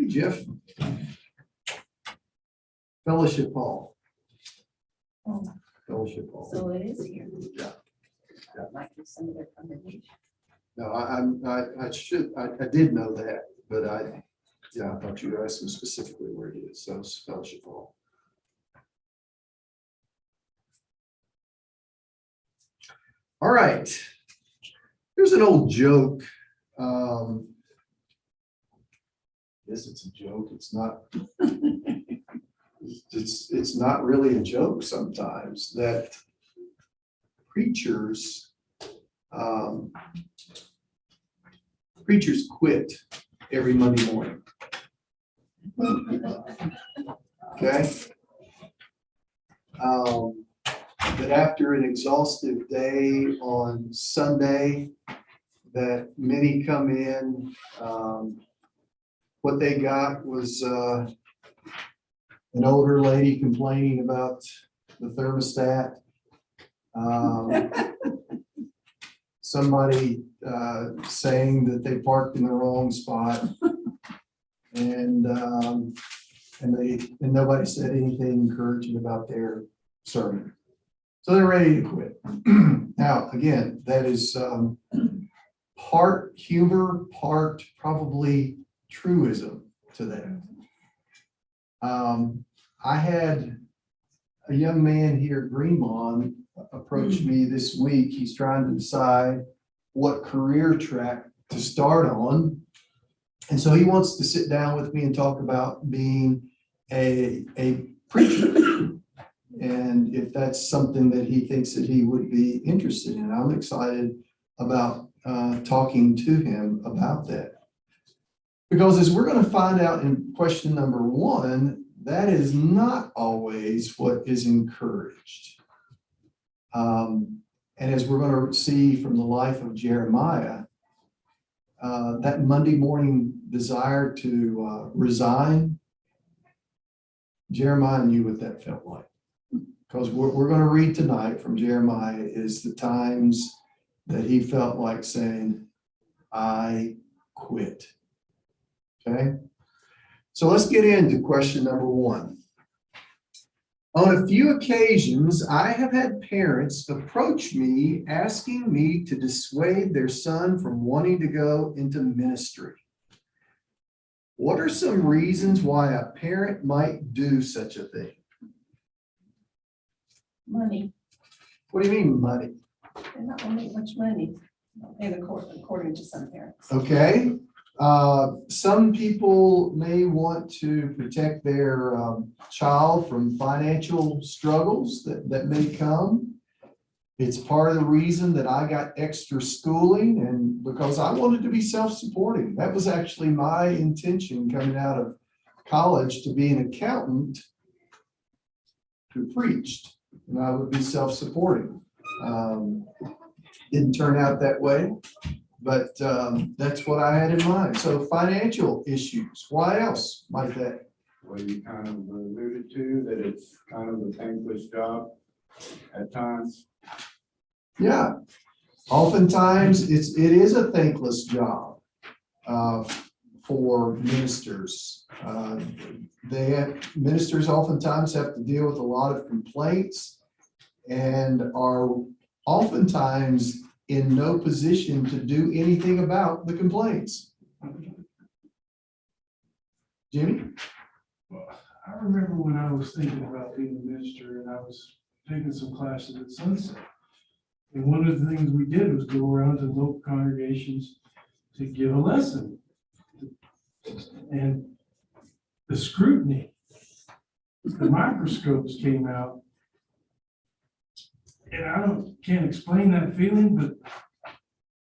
Hey, Jeff. Fellowship Hall. Oh, Fellowship Hall. so it is here. Yeah. Yeah. Might be some of their congregation. No, I did know that, but I thought you asked me specifically where it is. So it's Fellowship Hall. All right. Here's an old joke. Yes, it's a joke. It's not. It's not really a joke sometimes that preachers quit every Monday morning. Okay. That after an exhaustive day on Sunday, that many come in, what they got was an older lady complaining about the thermostat. Somebody saying that they parked in the wrong spot, and nobody said anything encouraging about their sermon. So they're ready to quit. Now, again, that is part humor, part probably truism to that. I had a young man here at Greenlawn approach me this week. He's trying to decide what career track to start on. And so he wants to sit down with me and talk about being a preacher. And if that's something that he thinks that he would be interested in, I'm excited about talking to him about that. Because as we're going to find out in question number 1, that is not always what is encouraged. And as we're going to see from the life of Jeremiah, that Monday morning desire to resign, Jeremiah knew what that felt like. Because what we're going to read tonight from Jeremiah is the times that he felt like saying, I quit. Okay? So let's get into question number 1. On a few occasions, I have had parents approach me asking me to dissuade their son from wanting to go into ministry. What are some reasons why a parent might do such a thing? Money. What do you mean money? They're not gonna make much money. And according to some parents. Okay. Some people may want to protect their child from financial struggles that may come. It's part of the reason that I got extra schooling, and because I wanted to be self-supporting. That was actually my intention coming out of college, to be an accountant who preached, and I would be self-supporting. Didn't turn out that way. But that's what I had in mind. So financial issues. Why else might that? Well, you kind of alluded to that it's kind of a thankless job at times. Yeah. Oftentimes it is a thankless job for ministers. Ministers oftentimes have to deal with a lot of complaints and are oftentimes in no position to do anything about the complaints. Jimmy? Well, I remember when I was thinking about being a minister and I was taking some classes at Sunset. And one of the things we did was go around to local congregations to give a lesson. And the scrutiny, the microscopes came out. And I can't explain that feeling, but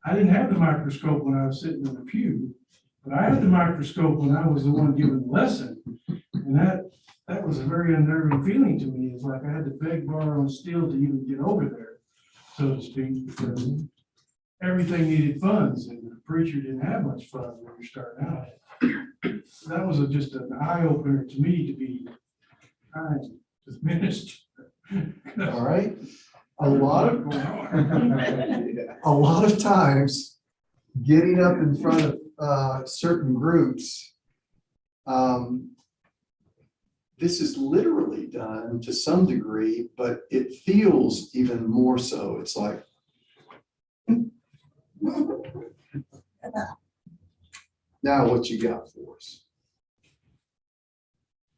I didn't have the microscope when I was sitting in the pew, but I had the microscope when I was the one giving the lesson. And that was a very unnerving feeling to me. It's like I had to beg, borrow, and steal to even get over there, so to speak, because everything needed funds, and the preacher didn't have much funds when you're starting out. So that was just an eye opener to me, to be kind to the minister. All right. A lot of times getting up in front of certain groups This is literally done to some degree, but it feels even more so. It's like, now what you got for us?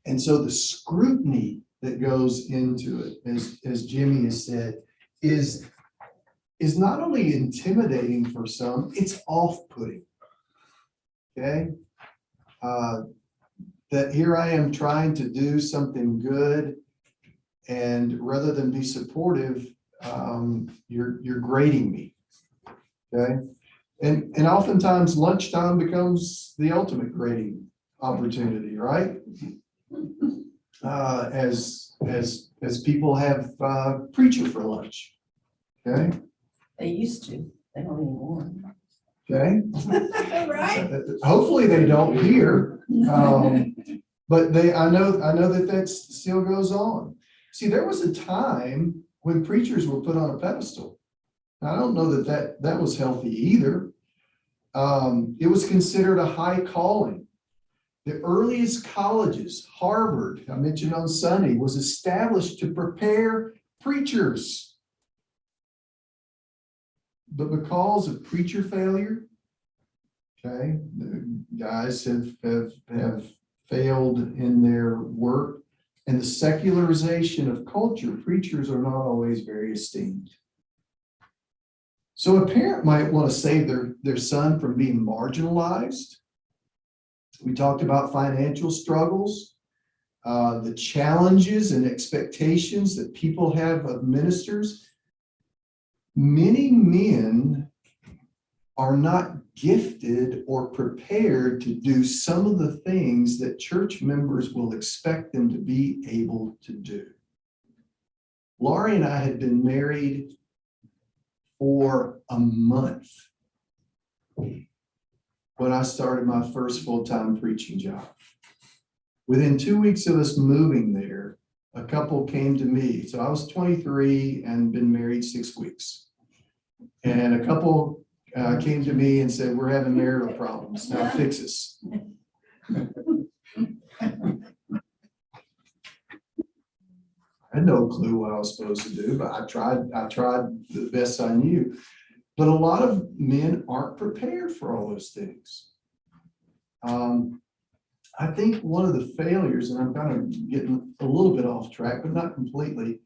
And so the scrutiny that goes into it, as Jimmy has said, is not only intimidating for some, it's off-putting. Okay? That here I am trying to do something good, and rather than be supportive, you're grading me. Okay? And oftentimes lunchtime becomes the ultimate grading opportunity, right? As people have preacher for lunch. Okay? They used to, they don't anymore. Okay? Right? Hopefully they don't here. But I know that still goes on. See, there was a time when preachers were put on a pedestal. I don't know that was healthy either. It was considered a high calling. The earliest colleges, Harvard, I mentioned on Sunday, was established to prepare preachers. But because of preacher failure, okay, the guys have failed in their work, and the secularization of culture, preachers are not always very esteemed. So a parent might want to save their son from being marginalized. We talked about financial struggles, the challenges and expectations that people have of ministers. Many men are not gifted or prepared to do some of the things that church members will expect them to be able to do. Laurie and I had been married for a month when I started my first full-time preaching job. Within 2 weeks of us moving there, a couple came to me. So I was 23 and been married 6 weeks. And a couple came to me and said, we're having marital problems. Now fix us. I had no clue what I was supposed to do, but I tried the best I knew. But a lot of men aren't prepared for all those things. I think one of the failures, and I'm kind of getting a little bit off track, but not completely.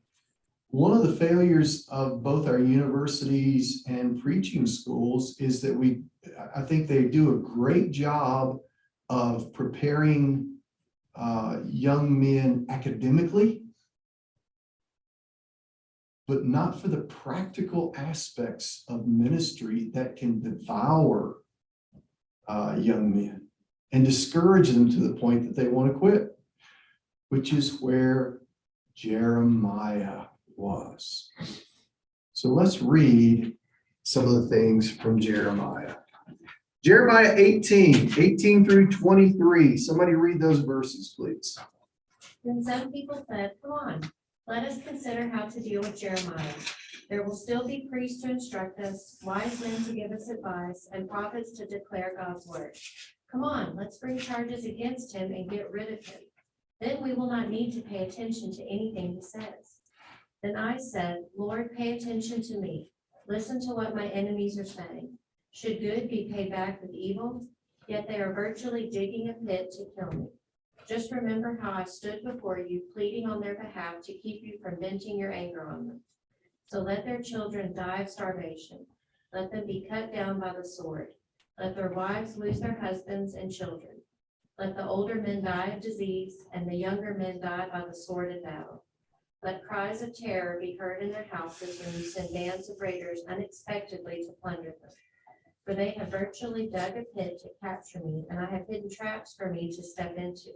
One of the failures of both our universities and preaching schools is that I think they do a great job of preparing young men academically, but not for the practical aspects of ministry that can devour young men and discourage them to the point that they want to quit, which is where Jeremiah was. So let's read some of the things from Jeremiah. Jeremiah 18 through 23. Somebody read those verses, please. Then some people said, come on, let us consider how to deal with Jeremiah. There will still be priests to instruct us, wise men to give us advice, and prophets to declare God's word. Come on, let's bring charges against him and get rid of him. Then we will not need to pay attention to anything he says. Then I said, Lord, pay attention to me. Listen to what my enemies are saying. Should good be paid back with evil? Yet they are virtually digging a pit to kill me. Just remember how I stood before you, pleading on their behalf to keep you from venting your anger on them. So let their children die of starvation. Let them be cut down by the sword. Let their wives lose their husbands and children. Let the older men die of disease, and the younger men die by the sword in battle. Let cries of terror be heard in their houses when you send bands of raiders unexpectedly to plunder them. For they have virtually dug a pit to capture me, and I have hidden traps for me to step into.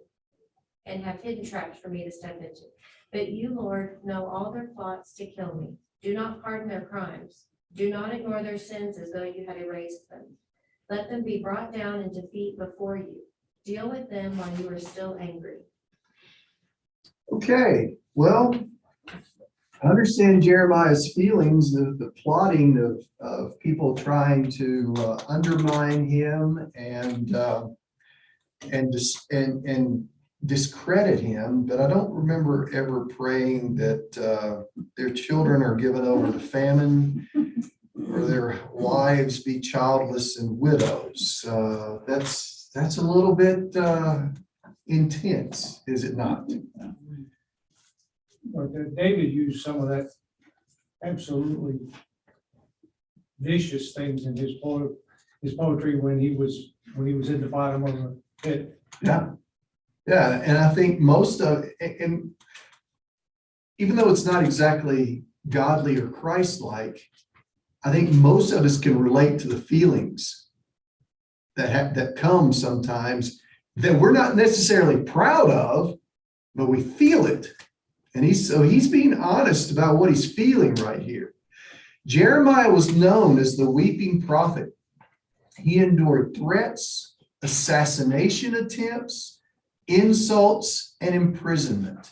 But you, Lord, know all their plots to kill me. Do not pardon their crimes. Do not ignore their sins as though you had erased them. Let them be brought down in defeat before you. Deal with them while you are still angry. Okay, well, I understand Jeremiah's feelings, the plotting of people trying to undermine him and and discredit him, but I don't remember ever praying that their children are given over to famine or their wives be childless and widows. That's a little bit intense, is it not? But David used some of that absolutely vicious things in his poetry when he was in the bottom of the pit. Yeah. Yeah, and I think most of, and even though it's not exactly godly or Christ-like, I think most of us can relate to the feelings that come sometimes that we're not necessarily proud of, but we feel it. And he's being honest about what he's feeling right here. Jeremiah was known as the weeping prophet. He endured threats, assassination attempts, insults, and imprisonment.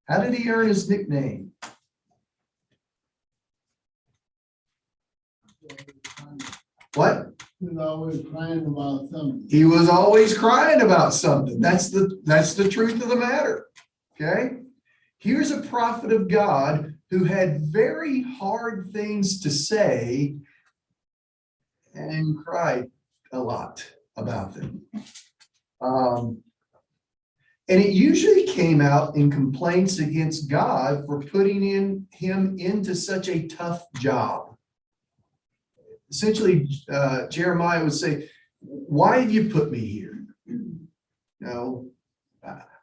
How did he earn his nickname? What? He was always crying about something. He was always crying about something. That's the truth of the matter. Okay? Here's a prophet of God who had very hard things to say and cried a lot about them. And it usually came out in complaints against God for putting him into such a tough job. Essentially, Jeremiah would say, why have you put me here? You know,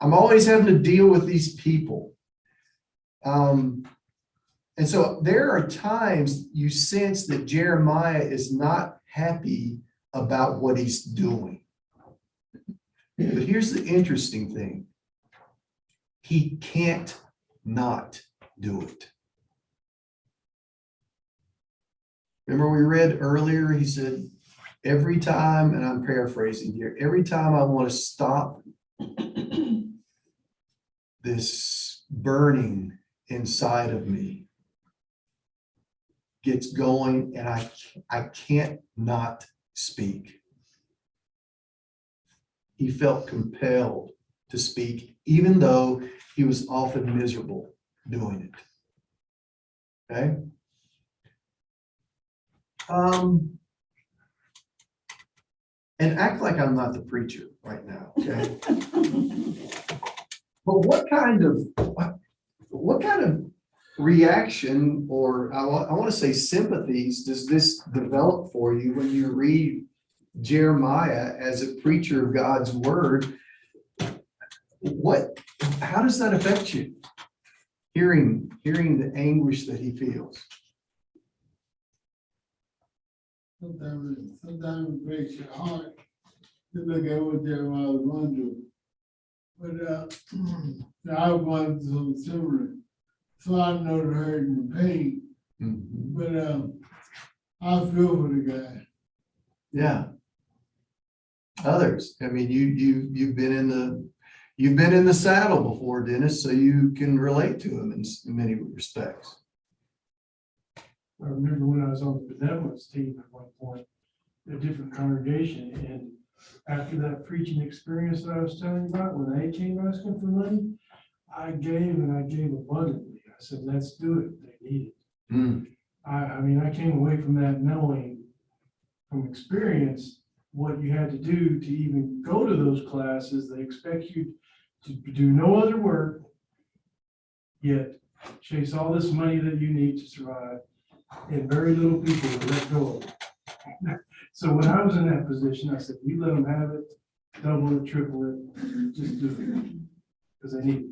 I'm always having to deal with these people. And so there are times you sense that Jeremiah is not happy about what he's doing. But here's the interesting thing. He can't not do it. Remember we read earlier, he said, every time, and I'm paraphrasing here, every time I want to stop this burning inside of me gets going and I can't not speak. He felt compelled to speak, even though he was often miserable doing it. Okay? And act like I'm not the preacher right now, okay? But what kind of reaction, or I want to say sympathies, does this develop for you when you read Jeremiah as a preacher of God's word? How does that affect you? Hearing the anguish that he feels. Sometimes it breaks your heart to look at what Jeremiah was going through. But I was going through something similar. So I know the hurt and the pain. Mhm. But I feel for the guy. Yeah. Others. I mean, you've been in the saddle before, Dennis, so you can relate to him in many respects. I remember when I was on the benevolence team at one point, a different congregation, and after that preaching experience that I was telling you about, when they came asking for money, I gave abundantly. I said, let's do it. They need it. Mm. I mean, I came away from that knowing from experience what you had to do to even go to those classes. They expect you to do no other work, yet chase all this money that you need to survive, and very little people will let go of it. So when I was in that position, I said, you let them have it, double it, triple it, just do it, because they need it.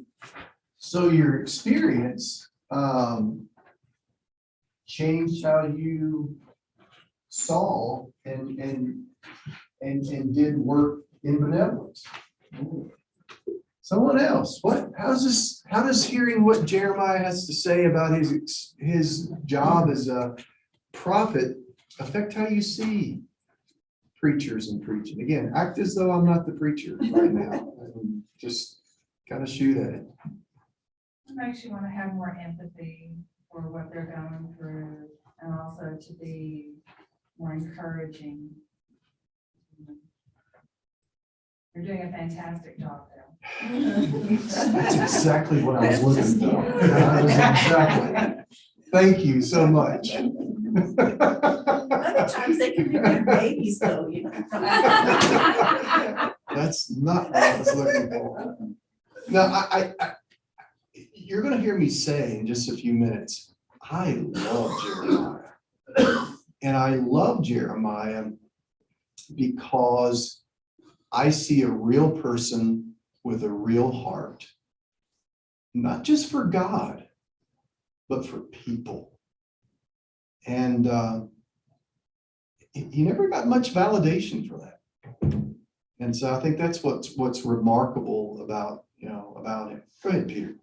So your experience changed how you saw and did work in benevolence. Someone else, how does hearing what Jeremiah has to say about his job as a prophet affect how you see preachers and preaching? Again, act as though I'm not the preacher right now. And just kind of shoot at it. It makes you want to have more empathy for what they're going through, and also to be more encouraging. You're doing a fantastic job there. That's exactly what I was looking for. That was exactly. Thank you so much. Other times they can be big babies though, you know. That's not what I was looking for. No, you're gonna hear me say in just a few minutes, I love Jeremiah. And I love Jeremiah because I see a real person with a real heart, not just for God, but for people. And he never got much validation for that. And so I think that's what's remarkable about, about him. Go ahead, Peter.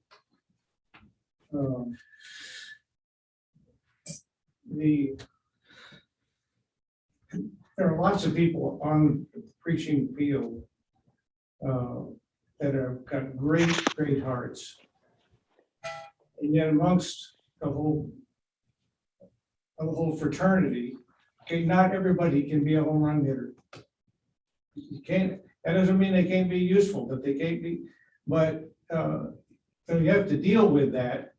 There are lots of people on the preaching field that have got great hearts. And yet amongst the whole fraternity, okay, not everybody can be a home run hitter. You can't, that doesn't mean they can't be useful, but they can't be, but so you have to deal with that.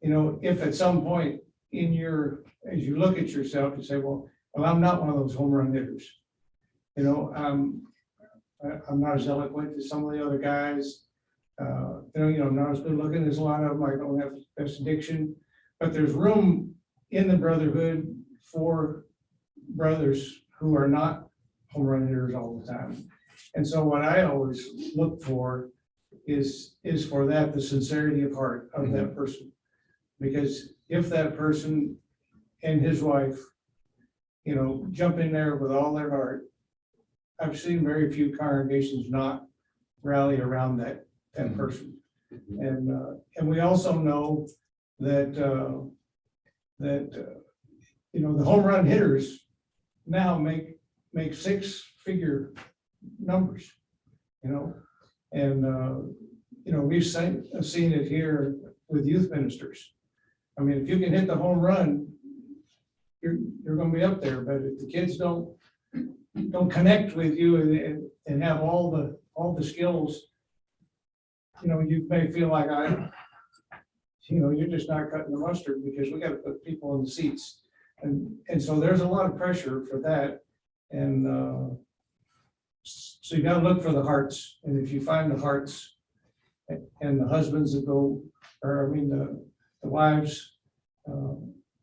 If at some point as you look at yourself, you say, well, I'm not one of those home run hitters. I'm not as eloquent as some of the other guys. I'm not as good looking as a lot of them. I don't have the best diction, but there's room in the brotherhood for brothers who are not home run hitters all the time. And so what I always look for is for that, the sincerity of heart of that person. Because if that person and his wife, jump in there with all their heart, I've seen very few congregations not rally around that person. And we also know that the home run hitters now make 6-figure numbers, and we've seen it here with youth ministers. I mean, if you can hit the home run, you're going to be up there. But if the kids don't connect with you and have all the skills, you may feel like you're just not cutting the mustard, because we got to put people in the seats, and so there's a lot of pressure for that, and so you got to look for the hearts, and if you find the hearts and the husbands that go, the wives.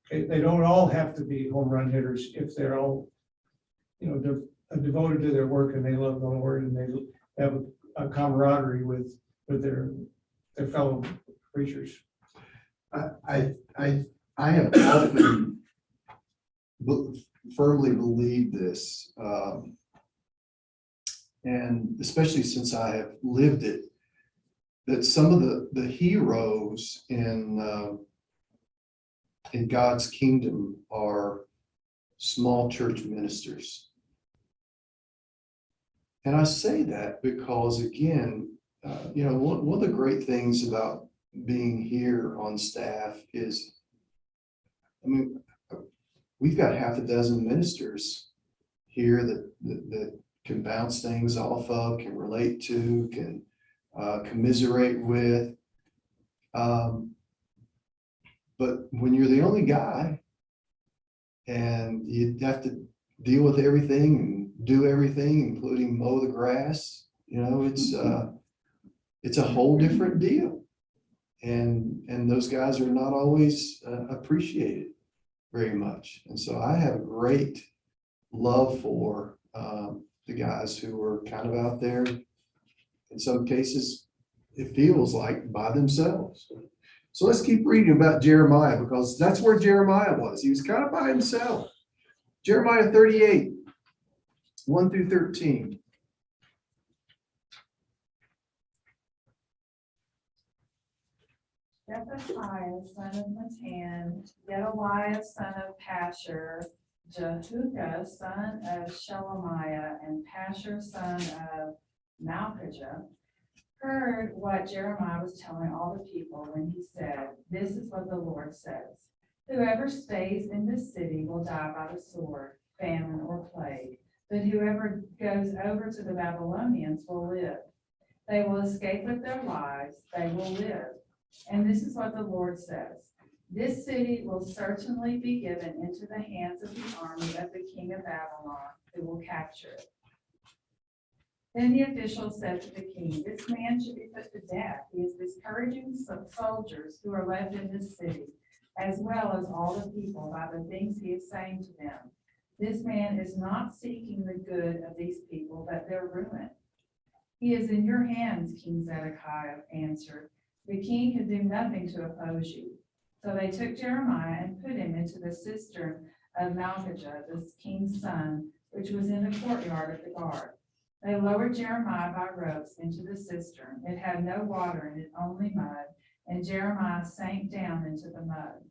They don't all have to be home run hitters if they're all, devoted to their work and they love the Lord and they have a camaraderie with their fellow preachers. I have often firmly believed this, and especially since I have lived it, that some of the heroes in God's kingdom are small church ministers. And I say that because, again, one of the great things about being here on staff is, we've got half a dozen ministers here that can bounce things off of, can relate to, can commiserate with. But when you're the only guy and you have to deal with everything and do everything, including mow the grass, it's a whole different deal. And those guys are not always appreciated very much. And so I have a great love for the guys who are kind of out there. In some cases, it feels like by themselves. So let's keep reading about Jeremiah, because that's where Jeremiah was. He was kind of by himself. Jeremiah 38, 1 through 13. Jephthah, son of Matan, Gedaliah, son of Pashur, Jehudah, son of Shelemiah, and Pashur, son of Malchijah, heard what Jeremiah was telling all the people when he said, "This is what the Lord says. Whoever stays in this city will die by the sword, famine, or plague. but whoever goes over to the Babylonians will live. They will escape with their lives, they will live. And this is what the Lord says. This city will certainly be given into the hands of the army of the king of Babylon, who will capture it. Then the officials said to the king, this man should be put to death. He is discouraging some soldiers who are left in this city, as well as all the people by the things he is saying to them. This man is not seeking the good of these people, but their ruin. He is in your hands, King Zedekiah answered. The king can do nothing to oppose you. So they took Jeremiah and put him into the cistern of Malchijah, the king's son, which was in the courtyard of the guard. They lowered Jeremiah by ropes into the cistern. It had no water in it, only mud, and Jeremiah sank down into the mud.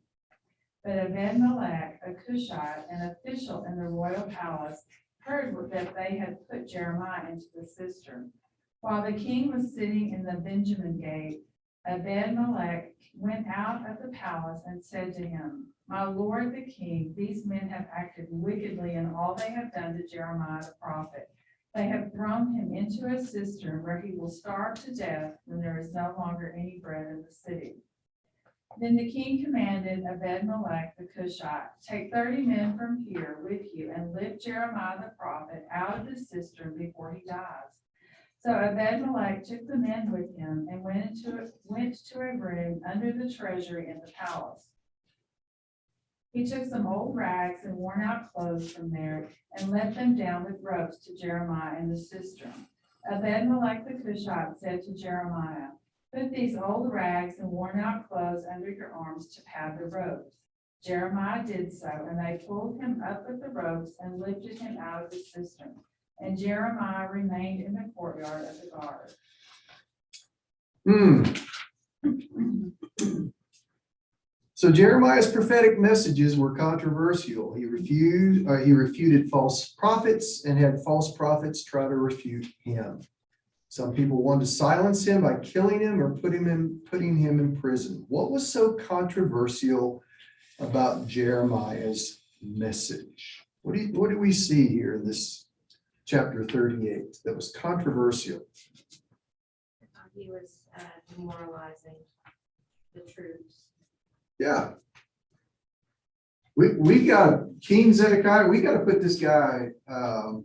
But Ebed-Melech, a Cushite, an official in the royal palace, heard that they had put Jeremiah into the cistern. While the king was sitting in the Benjamin gate, Ebed-Melech went out of the palace and said to him, my lord the king, these men have acted wickedly in all they have done to Jeremiah the prophet. They have thrown him into a cistern where he will starve to death when there is no longer any bread in the city. Then the king commanded Ebed-Melech the Cushite, take 30 men from here with you and lift Jeremiah the prophet out of the cistern before he dies. So Ebed-Melech took the men with him and went to a room under the treasury in the palace. He took some old rags and worn out clothes from there and let them down with ropes to Jeremiah in the cistern. Ebed-Melech the Cushite said to Jeremiah, put these old rags and worn out clothes under your arms to pad the ropes. Jeremiah did so, and they pulled him up with the ropes and lifted him out of the cistern. And Jeremiah remained in the courtyard of the guard. So Jeremiah's prophetic messages were controversial. He refuted false prophets and had false prophets try to refute him. Some people wanted to silence him by killing him or putting him in prison. What was so controversial about Jeremiah's message? What do we see here in this chapter 38 that was controversial? He was demoralizing the troops. Yeah. We got King Zedekiah, we got to put this guy out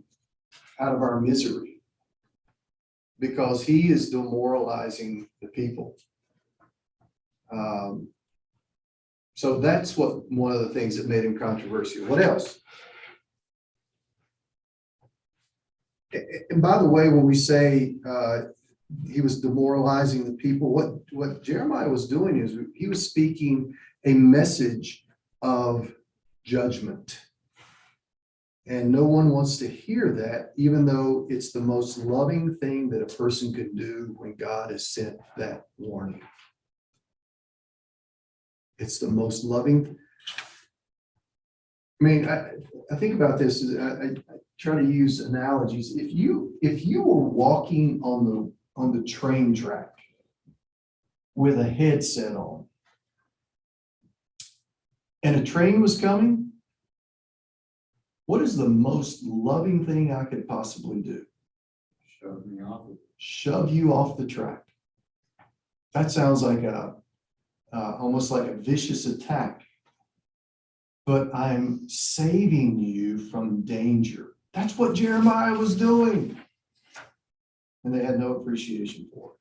of our misery because he is demoralizing the people. So that's one of the things that made him controversial. What else? And by the way, when we say he was demoralizing the people, what Jeremiah was doing is he was speaking a message of judgment. And no one wants to hear that, even though it's the most loving thing that a person could do when God has sent that warning. It's the most loving. I mean, I think about this. I try to use analogies. If you were walking on the train track with a headset on, and a train was coming, what is the most loving thing I could possibly do? Shove me off. Shove you off the track. That sounds like almost like a vicious attack. But I'm saving you from danger. That's what Jeremiah was doing. And they had no appreciation for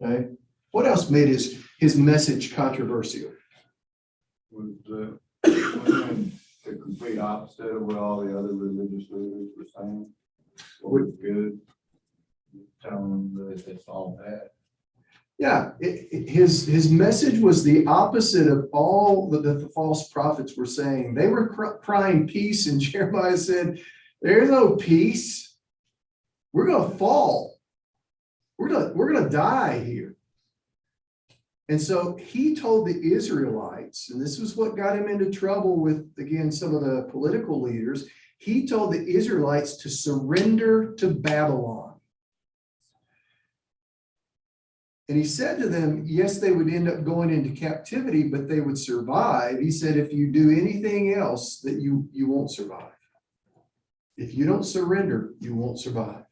it. Okay. What else made his message controversial? Was the complete opposite of what all the other religious leaders were saying. What was good, telling them that it's all bad. Yeah, his message was the opposite of all that the false prophets were saying. They were crying peace, and Jeremiah said, there's no peace. We're going to fall. We're going to die here. And so he told the Israelites, and this was what got him into trouble with, again, some of the political leaders. He told the Israelites to surrender to Babylon. And he said to them, yes, they would end up going into captivity, but they would survive. He said, if you do anything else, that you won't survive. If you don't surrender, you won't survive.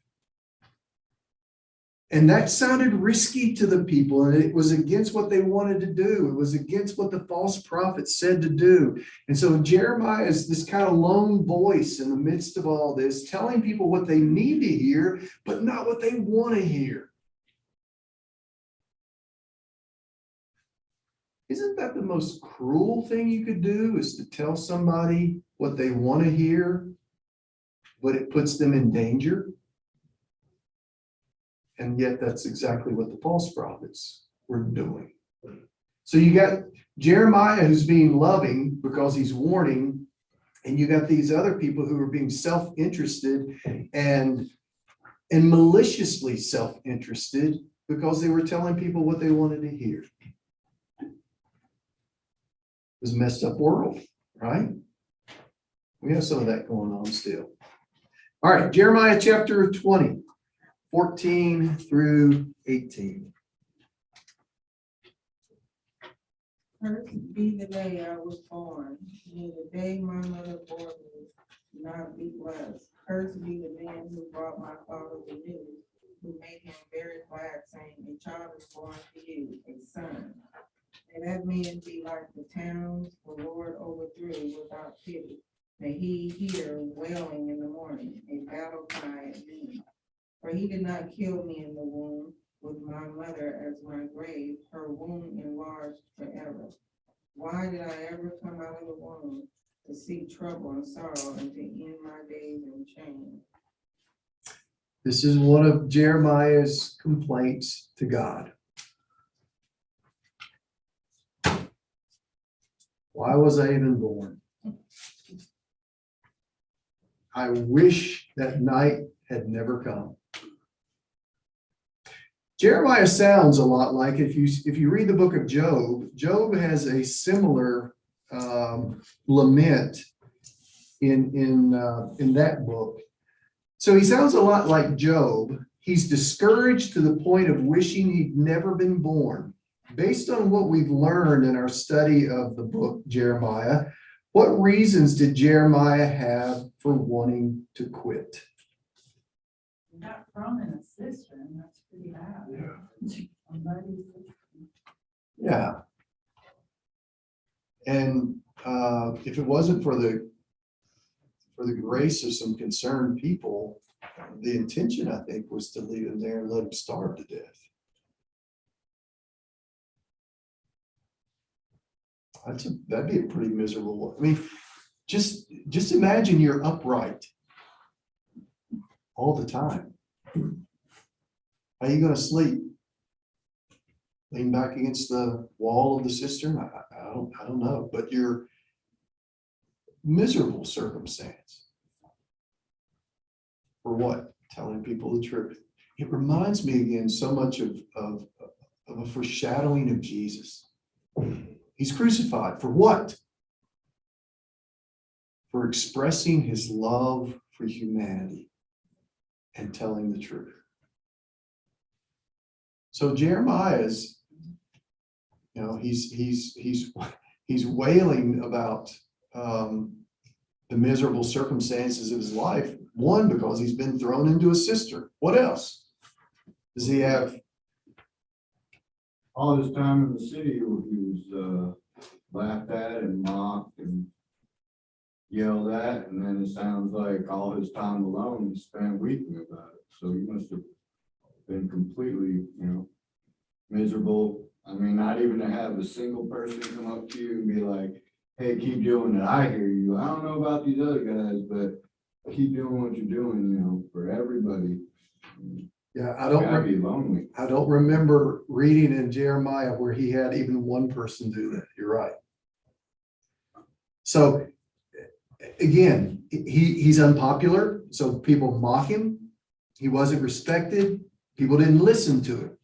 And that sounded risky to the people, and it was against what they wanted to do. It was against what the false prophet said to do. And so Jeremiah is this kind of lone voice in the midst of all this, telling people what they need to hear, but not what they want to hear. Isn't that the most cruel thing you could do, is to tell somebody what they want to hear, but it puts them in danger? And yet that's exactly what the false prophets were doing. So you got Jeremiah, who's being loving because he's warning, and you got these other people who are being self-interested and maliciously self-interested because they were telling people what they wanted to hear. It was a messed up world, right? We have some of that going on still. All right, Jeremiah chapter 20. 14 through 18. Cursed be the day I was born, and the day my mother bore me, not be blessed. Cursed be the man who brought my father the news, who made him very glad, saying, a child is born to you, a son. And that man be like the towns the Lord overthrew without pity. May he hear wailing in the morning, a battle cry at noon. For he did not kill me in the womb, with my mother as my grave, her womb enlarged forever. Why did I ever come out of the womb to see trouble and sorrow and to end my days in shame? This is one of Jeremiah's complaints to God. Why was I even born? I wish that night had never come. Jeremiah sounds a lot like, if you read the book of Job, Job has a similar lament in that book. So he sounds a lot like Job. He's discouraged to the point of wishing he'd never been born. Based on what we've learned in our study of the book Jeremiah, what reasons did Jeremiah have for wanting to quit? Got thrown in a cistern, that's pretty bad. Yeah. A muddy cistern. Yeah. And if it wasn't for the grace of some concerned people, the intention, I think, was to leave him there and let him starve to death. That'd be a pretty miserable one. I mean, just imagine you're upright all the time. How are you going to sleep? Lean back against the wall of the cistern? I don't know, but you're miserable circumstance. For what? Telling people the truth. It reminds me again so much of a foreshadowing of Jesus. He's crucified for what? For expressing his love for humanity and telling the truth. So Jeremiah's, he's wailing about the miserable circumstances of his life. One, because he's been thrown into a cistern. What else? Does he have? All this time in the city, he was laughed at and mocked and yelled at, and then it sounds like all his time alone he spent weeping about it. So he must have been completely, miserable. I mean, not even to have a single person come up to you and be like, hey, keep doing it. I hear you. I don't know about these other guys, but keep doing what you're doing, for everybody. Yeah, Gotta be lonely. I don't remember reading in Jeremiah where he had even one person do that. You're right. So again, he's unpopular, so people mock him. He wasn't respected. People didn't listen to him.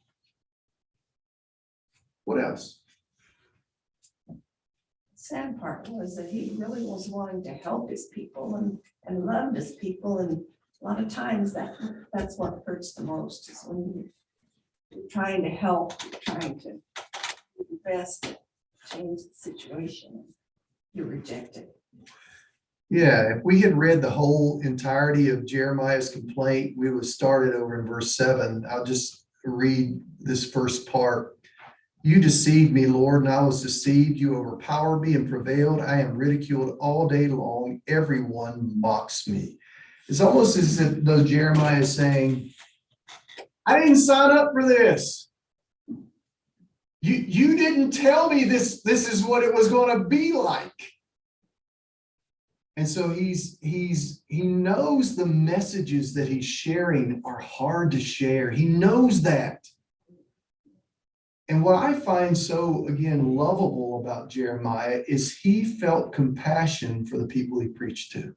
What else? Sad part was that he really was wanting to help his people and love his people, and a lot of times that's what hurts the most, is when you're trying to help, you're trying to do your best to change the situation, you're rejected. Yeah, if we had read the whole entirety of Jeremiah's complaint, we would have started over in verse 7. I'll just read this first part. You deceived me, Lord, and I was deceived. You overpowered me and prevailed. I am ridiculed all day long. Everyone mocks me. It's almost as if though Jeremiah is saying, I didn't sign up for this. You didn't tell me this is what it was going to be like. And so he knows the messages that he's sharing are hard to share. He knows that. And what I find so, again, lovable about Jeremiah is he felt compassion for the people he preached to.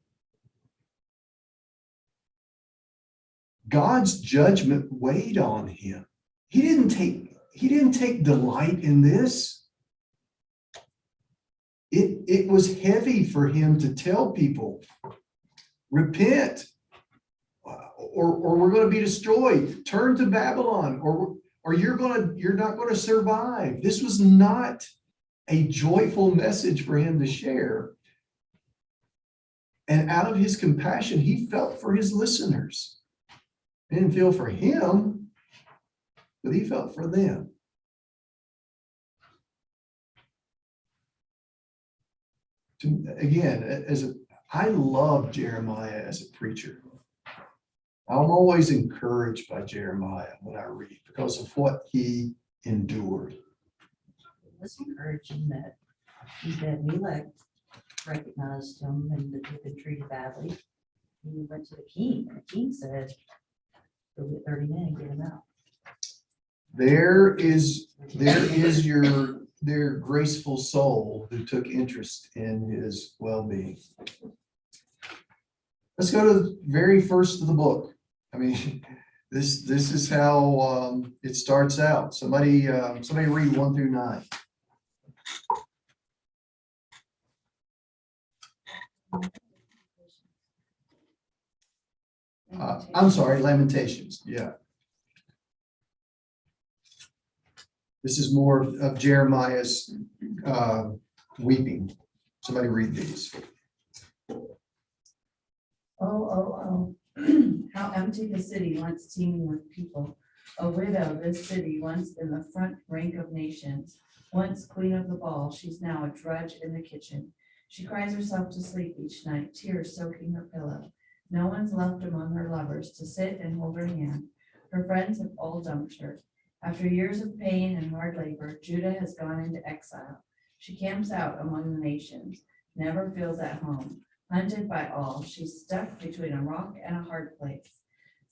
God's judgment weighed on him. He didn't take delight in this. It was heavy for him to tell people, repent, or we're going to be destroyed. Turn to Babylon, or you're not going to survive. This was not a joyful message for him to share. And out of his compassion, he felt for his listeners. He didn't feel for him, but he felt for them. Again, I love Jeremiah as a preacher. I'm always encouraged by Jeremiah when I read because of what he endured. It was encouraging that Melech recognized him and that he'd been treated badly. He went to the king, and the king said, go get 30 men and get him out. There is their graceful soul who took interest in his well-being. Let's go to the very first of the book. I mean, this is how it starts out. Somebody read 1 through 9. I'm sorry, Lamentations. Yeah. This is more of Jeremiah's weeping. Somebody read these. Oh, how empty the city once teeming with people. A widow, this city, once in the front rank of nations, once queen of the ball, she's now a drudge in the kitchen. She cries herself to sleep each night, tears soaking her pillow. No one's left among her lovers to sit and hold her hand. Her friends have all dumped her. After years of pain and hard labor, Judah has gone into exile. She camps out among the nations, never feels at home. Hunted by all, she's stuck between a rock and a hard place.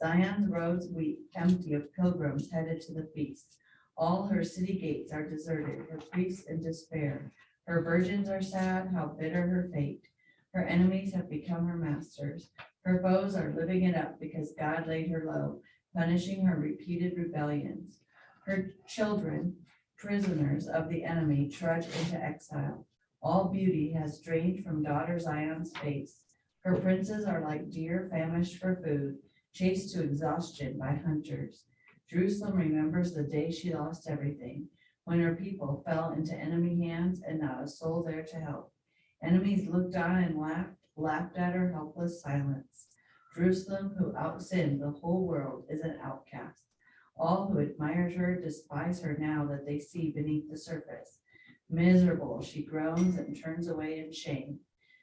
Zion's roads weep, empty of pilgrims headed to the feast. All her city gates are deserted, her priests in despair. Her virgins are sad, how bitter her fate. Her enemies have become her masters. Her foes are living it up because God laid her low, punishing her repeated rebellions. Her children, prisoners of the enemy, trudge into exile. All beauty has drained from daughter Zion's face. Her princes are like deer famished for food, chased to exhaustion by hunters. Jerusalem remembers the day she lost everything, when her people fell into enemy hands and not a soul there to help. Enemies looked on and laughed at her helpless silence. Jerusalem, who outsinned the whole world, is an outcast. All who admired her despise her now that they see beneath the surface. Miserable, she groans and turns away in shame.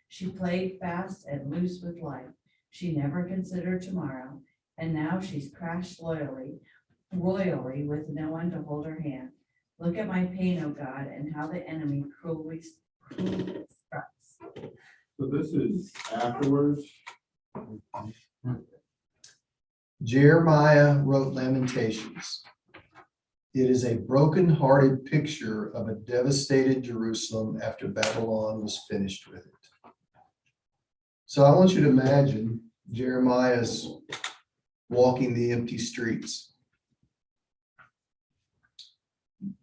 She played fast and loose with life. She never considered tomorrow, and now she's crashed royally with no one to hold her hand. Look at my pain, O God, and how the enemy cruelly strikes. So this is afterwards. Jeremiah wrote Lamentations. It is a broken-hearted picture of a devastated Jerusalem after Babylon was finished with it. So I want you to imagine Jeremiah's walking the empty streets.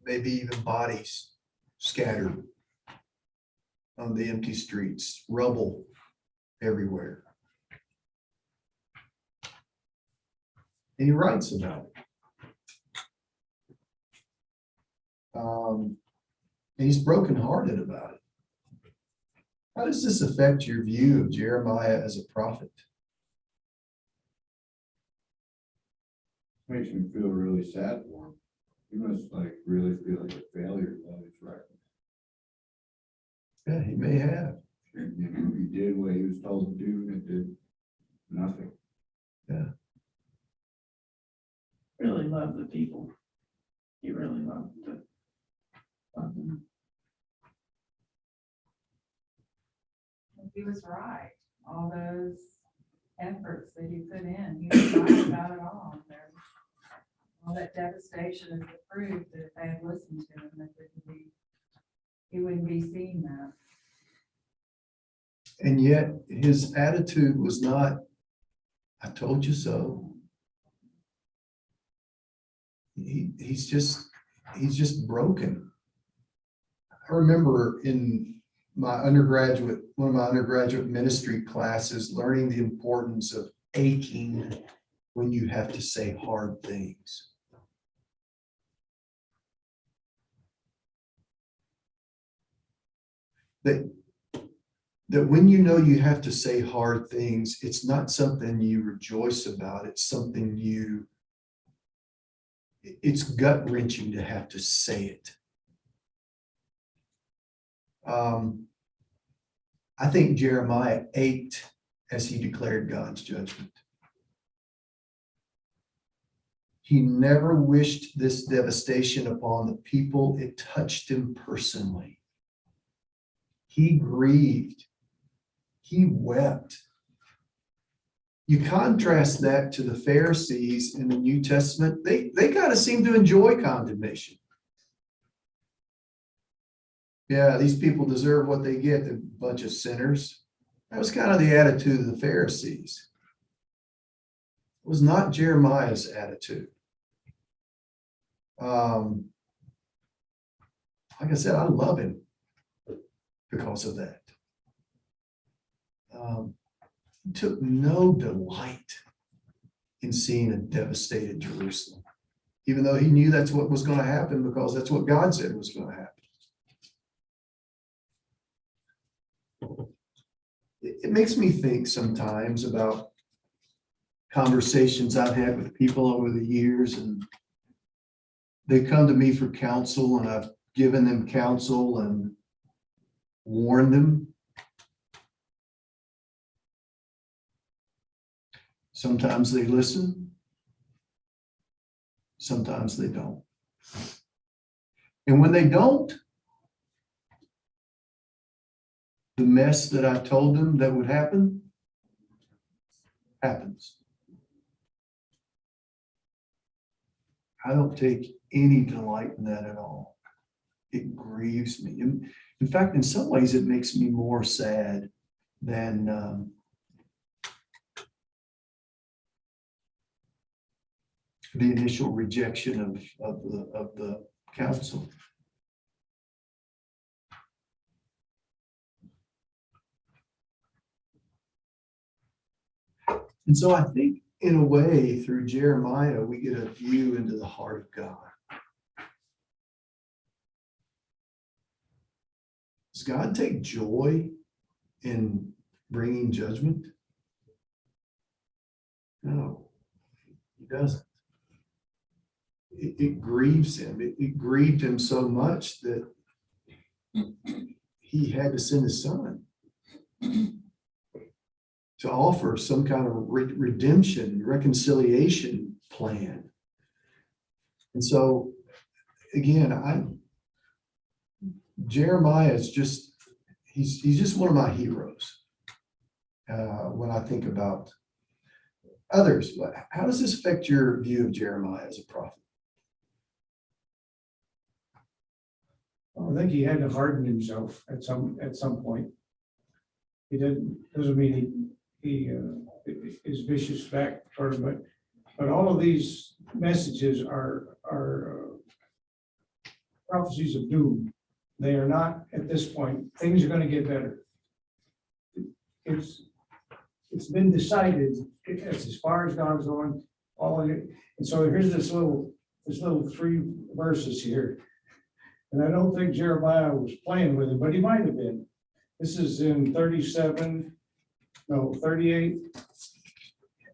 Maybe even bodies scattered on the empty streets, rubble everywhere. And he writes about it. And he's brokenhearted about it. How does this affect your view of Jeremiah as a prophet? Makes me feel really sad for him. He must like really feel like a failure about his record. Yeah, he may have. And, you know, he did what he was told to do and it did nothing. Really loved the people. He really loved them. He was right. All those efforts that he put in, he was right about it all. There- All that devastation is the proof that if they had listened to him, that he wouldn't be seeing that. And yet his attitude was not, I told you so. He's just broken. I remember in one of my undergraduate ministry classes, learning the importance of aching when you have to say hard things. That when you know you have to say hard things, it's not something you rejoice about. It's something it's gut wrenching to have to say it. I think Jeremiah ached as he declared God's judgment. He never wished this devastation upon the people. It touched him personally. He grieved. He wept. You contrast that to the Pharisees in the New Testament, they kind of seem to enjoy condemnation. Yeah, these people deserve what they get, a bunch of sinners. That was kind of the attitude of the Pharisees. It was not Jeremiah's attitude. Like I said, I love him because of that. He took no delight in seeing a devastated Jerusalem, even though he knew that's what was going to happen because that's what God said was going to happen. It makes me think sometimes about conversations I've had with people over the years, and they come to me for counsel, and I've given them counsel and warned them. Sometimes they listen, sometimes they don't. And when they don't, the mess that I told them that would happen happens. I don't take any delight in that at all. It grieves me. In fact, in some ways, it makes me more sad than the initial rejection of the council. And so I think in a way through Jeremiah, we get a view into the heart of God. Does God take joy in bringing judgment? No, he doesn't. It grieves him. It grieved him so much that he had to send his son to offer some kind of redemption, reconciliation plan. And so, again, Jeremiah is just, he's just one of my heroes when I think about others. How does this affect your view of Jeremiah as a prophet? I think he had to harden himself at some point. Doesn't mean he is vicious back toward him, but all of these messages are prophecies of doom. They are not at this point. Things are going to get better. It's been decided. It's as far as God's going. And so here's this little 3 verses here. And I don't think Jeremiah was playing with it, but he might have been. This is in 38. It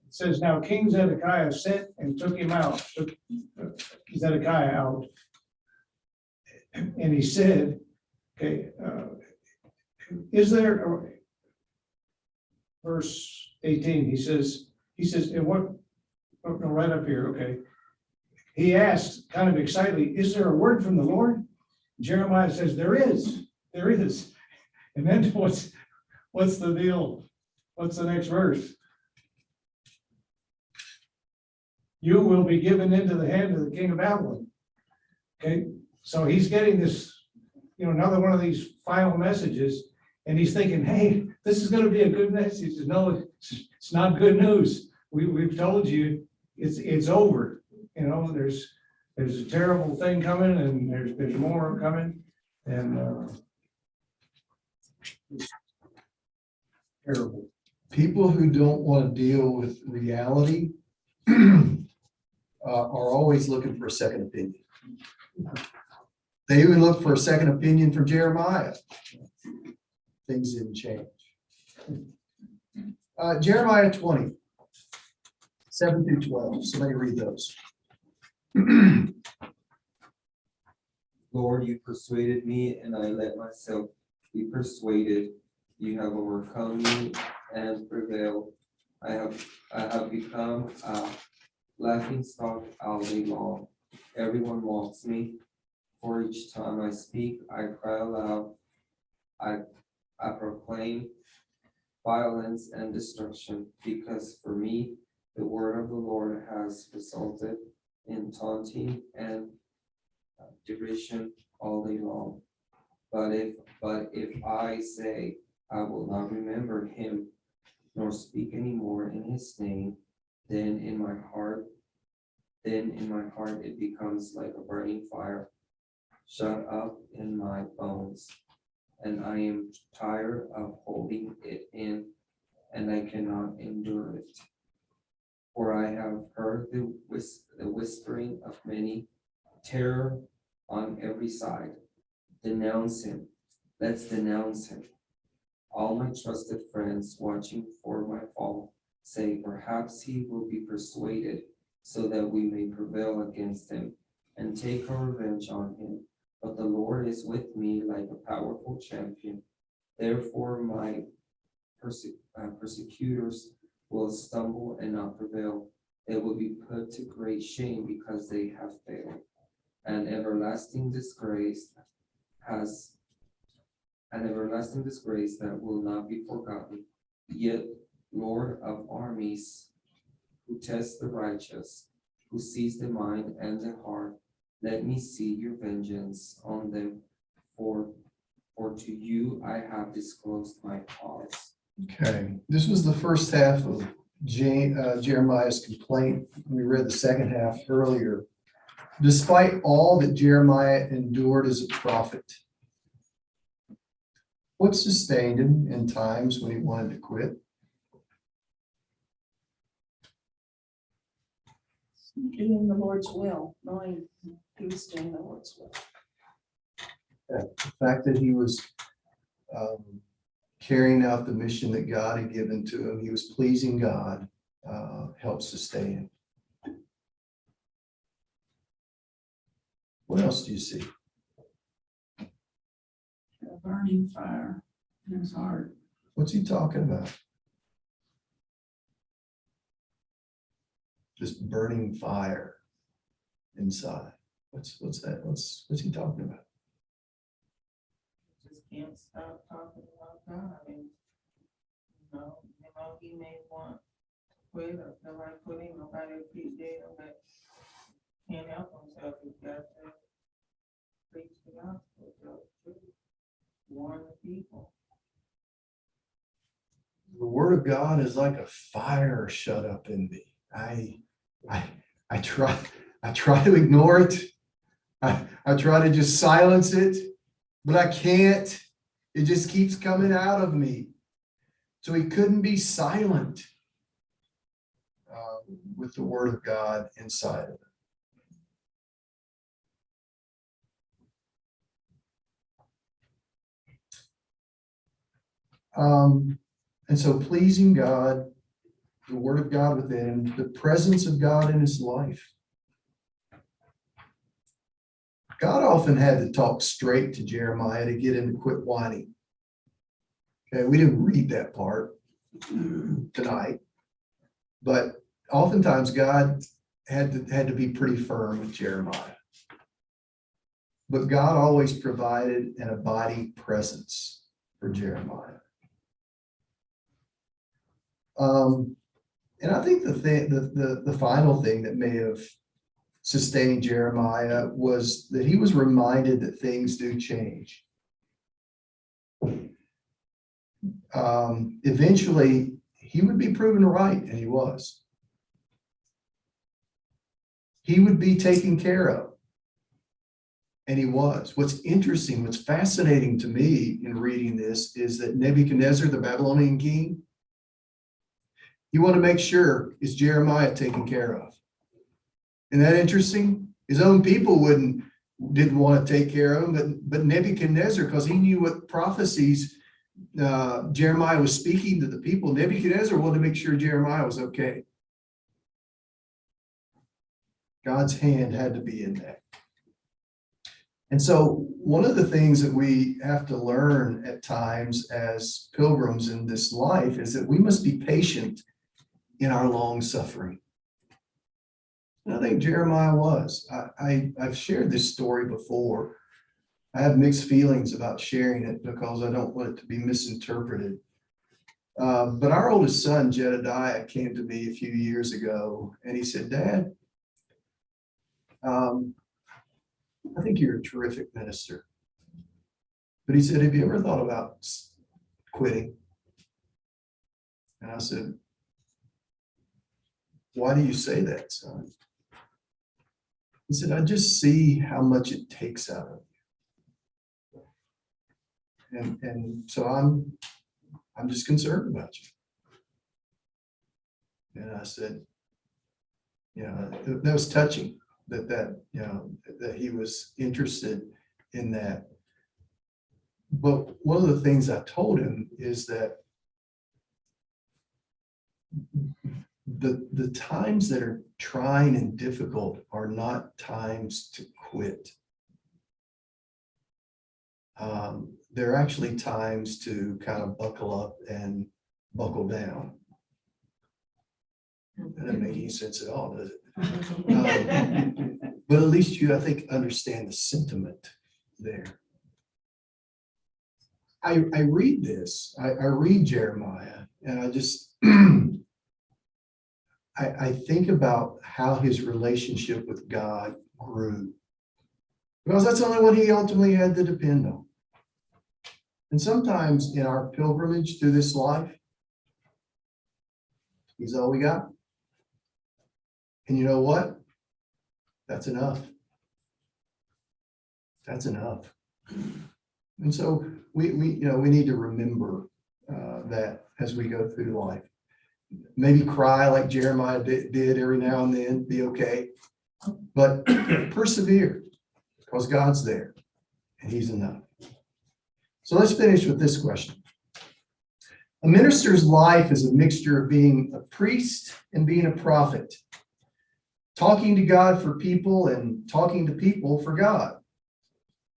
says, now King Zedekiah sent and took him out, took Zedekiah out. And he said, okay, is there, verse 18, he says, and what, oh, no, right up here, okay. He asked, kind of excitedly, is there a word from the Lord? Jeremiah says, there is. And then what's the deal? What's the next verse? You will be given into the hand of the king of Babylon. Okay, so he's getting this, another one of these final messages, and he's thinking, hey, this is gonna be a good message. He says, no, it's not good news. We've told you it's over. There's a terrible thing coming, and there's more coming, and it's terrible. People who don't want to deal with reality are always looking for a second opinion. They even look for a second opinion from Jeremiah. Things didn't change. Jeremiah 20, 7 through 12. Somebody read those. Lord, you persuaded me, and I let myself be persuaded. You have overcome me and prevailed. I have become a laughing stock all day long. Everyone mocks me. For each time I speak, I cry aloud. I proclaim violence and destruction, because for me the word of the Lord has resulted in taunting and derision all day long. But if I say I will not remember him, nor speak anymore in his name, then in my heart it becomes like a burning fire, shut up in my bones, and I am tired of holding it in, and I cannot endure it. For I have heard the whispering of many, terror on every side. Denounce him. Let's denounce him. All my trusted friends watching for my fall say, perhaps he will be persuaded, so that we may prevail against him and take our revenge on him. But the Lord is with me like a powerful champion. Therefore my persecutors will stumble and not prevail. They will be put to great shame because they have failed. An everlasting disgrace that will not be forgotten. Yet, Lord of armies, who tests the righteous, who sees the mind and the heart, let me see your vengeance on them, for to you I have disclosed my cause. Okay, this was the first half of Jeremiah's complaint. We read the second half earlier. Despite all that Jeremiah endured as a prophet, what sustained him in times when he wanted to quit? Doing the Lord's will, knowing he was doing the Lord's will. The fact that he was carrying out the mission that God had given to him, he was pleasing God, helped sustain him. What else do you see? A burning fire in his heart. What's he talking about? This burning fire inside. What's that? What's he talking about? Just can't stop talking about God. And, he may want to quit or feel like quitting. Nobody appreciate him, but can't help himself. He's got to preach the gospel, tell the truth, warn the people. The word of God is like a fire shut up in me. I try to ignore it. I try to just silence it, but I can't. It just keeps coming out of me. So he couldn't be silent with the word of God inside of him. And so pleasing God, the word of God within him, the presence of God in his life. God often had to talk straight to Jeremiah to get him to quit whining. Okay, we didn't read that part tonight, but oftentimes God had to be pretty firm with Jeremiah. But God always provided an abiding presence for Jeremiah. And I think the final thing that may have sustained Jeremiah was that he was reminded that things do change. Eventually, he would be proven right, and he was. He would be taken care of, and he was. What's interesting, what's fascinating to me in reading this is that Nebuchadnezzar, the Babylonian king, you want to make sure, is Jeremiah taken care of? Isn't that interesting? His own people didn't want to take care of him, but Nebuchadnezzar, because he knew what prophecies Jeremiah was speaking to the people, Nebuchadnezzar wanted to make sure Jeremiah was okay. God's hand had to be in that. And so one of the things that we have to learn at times as pilgrims in this life is that we must be patient in our long suffering. And I think Jeremiah was. I've shared this story before. I have mixed feelings about sharing it because I don't want it to be misinterpreted. But our oldest son, Jedediah, came to me a few years ago and he said, Dad, I think you're a terrific minister. But he said, have you ever thought about quitting? And I said, why do you say that, son? He said, I just see how much it takes out of you. And so I'm just concerned about you. And I said, that was touching that he was interested in that. But one of the things I told him is that the times that are trying and difficult are not times to quit. They're actually times to kind of buckle up and buckle down. That doesn't make any sense at all, does it? But at least you, I think, understand the sentiment there. I read this, I read Jeremiah, and I just, I think about how his relationship with God grew. Because that's the only one he ultimately had to depend on. And sometimes in our pilgrimage through this life, he's all we got. And you know what? That's enough. That's enough. And so we need to remember that as we go through life. Maybe cry like Jeremiah did every now and then, be okay. But persevere, because God's there and he's enough. So let's finish with this question. A minister's life is a mixture of being a priest and being a prophet, talking to God for people and talking to people for God.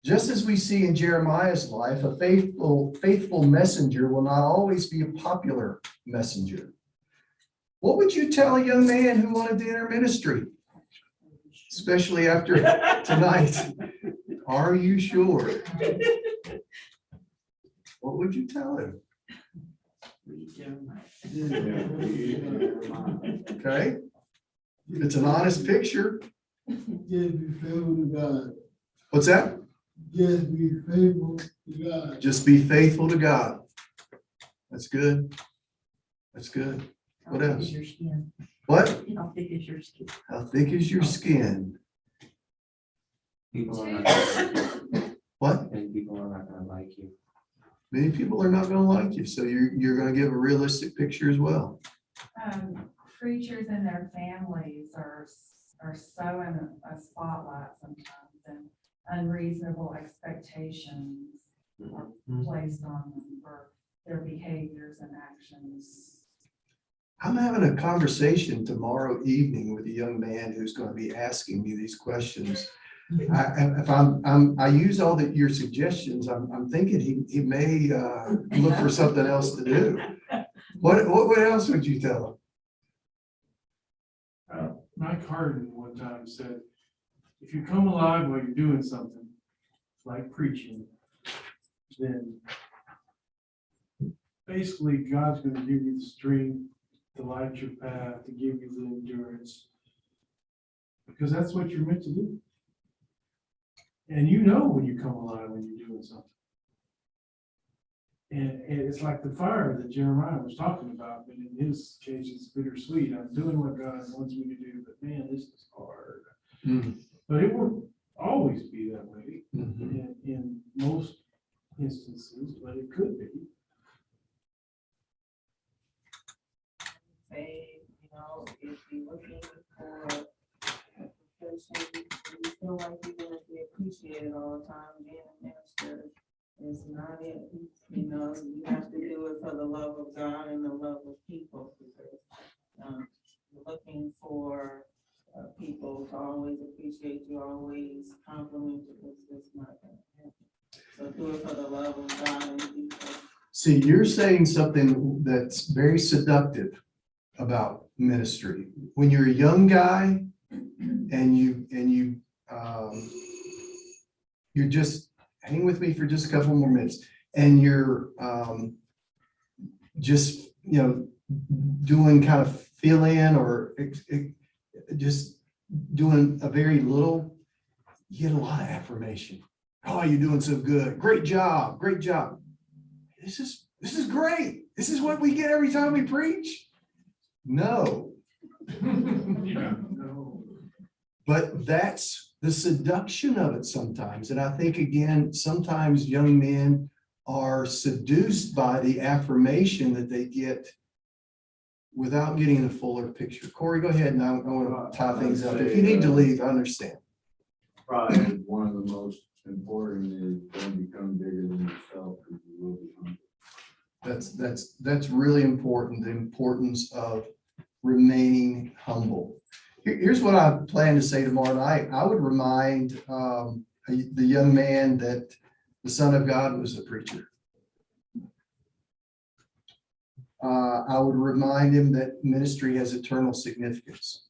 Just as we see in Jeremiah's life, a faithful messenger will not always be a popular messenger. What would you tell a young man who wanted to enter ministry, especially after tonight? Are you sure? What would you tell him? Okay. It's an honest picture. Just be faithful to God. What's that? Just be faithful to God. Just be faithful to God. That's good. That's good. What How thick else? is your skin? What? How thick is your skin? How thick is your skin? People are not gonna, What? and people are not gonna like you. Many people are not going to like you, so you're going to give a realistic picture as well. Preachers and their families are so in a spotlight sometimes, and unreasonable expectations are placed on them for their behaviors and actions. I'm having a conversation tomorrow evening with a young man who's going to be asking me these questions. If I use all your suggestions, I'm thinking he may, look for something else to do. What else would you tell him? Mike Harden one time said, if you come alive while you're doing something, like preaching, then basically God's gonna give you the strength to light your path, to give you the endurance. Because that's what you're meant to do. And you know when you come alive when you're doing something. And it's like the fire that Jeremiah was talking about, but in his case, it's bittersweet. I'm doing what God wants me to do, but man, this is hard. Mm. But it won't always be that way Mhm. in most instances, but it could be. Say, if you're looking for a profession, you feel like you're gonna be appreciated all the time, being a minister is not it. You have to do it for the love of God and the love of people, because you're looking for people to always appreciate you, always compliment you, it's not gonna happen. So do it for the love of God and people. See, you're saying something that's very seductive about ministry. When you're a young guy and you're just, hang with me for just a couple more minutes, and you're just, doing kind of fill in or just doing a very little, you get a lot of affirmation. Oh, you're doing so good. Great job. Great job. This is great. This is what we get every time we preach. No. No. But that's the seduction of it sometimes. And I think, again, sometimes young men are seduced by the affirmation that they get without getting a fuller picture. Corey, go ahead, and I want to tie things up. If you need to leave, I understand. Probably one of the most important is don't become bigger than yourself, because you will be humble. That's really important, the importance of remaining humble. Here's what I plan to say tomorrow night. I would remind the young man that the Son of God was a preacher. I would remind him that ministry has eternal significance.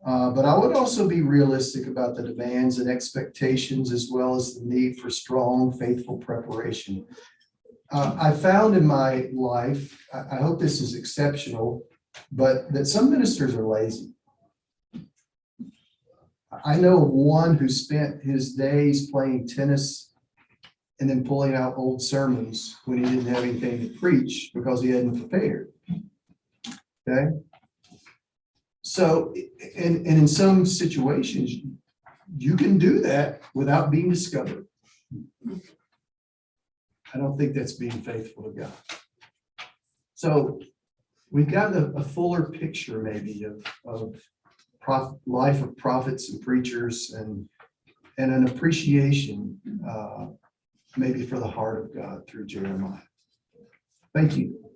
But I would also be realistic about the demands and expectations, as well as the need for strong, faithful preparation. I found in my life, I hope this is exceptional, but that some ministers are lazy. I know of one who spent his days playing tennis and then pulling out old sermons when he didn't have anything to preach because he hadn't prepared. Okay? So, and in some situations, you can do that without being discovered. I don't think that's being faithful to God. So we've got a fuller picture maybe of life of prophets and preachers and an appreciation maybe for the heart of God through Jeremiah. Thank you.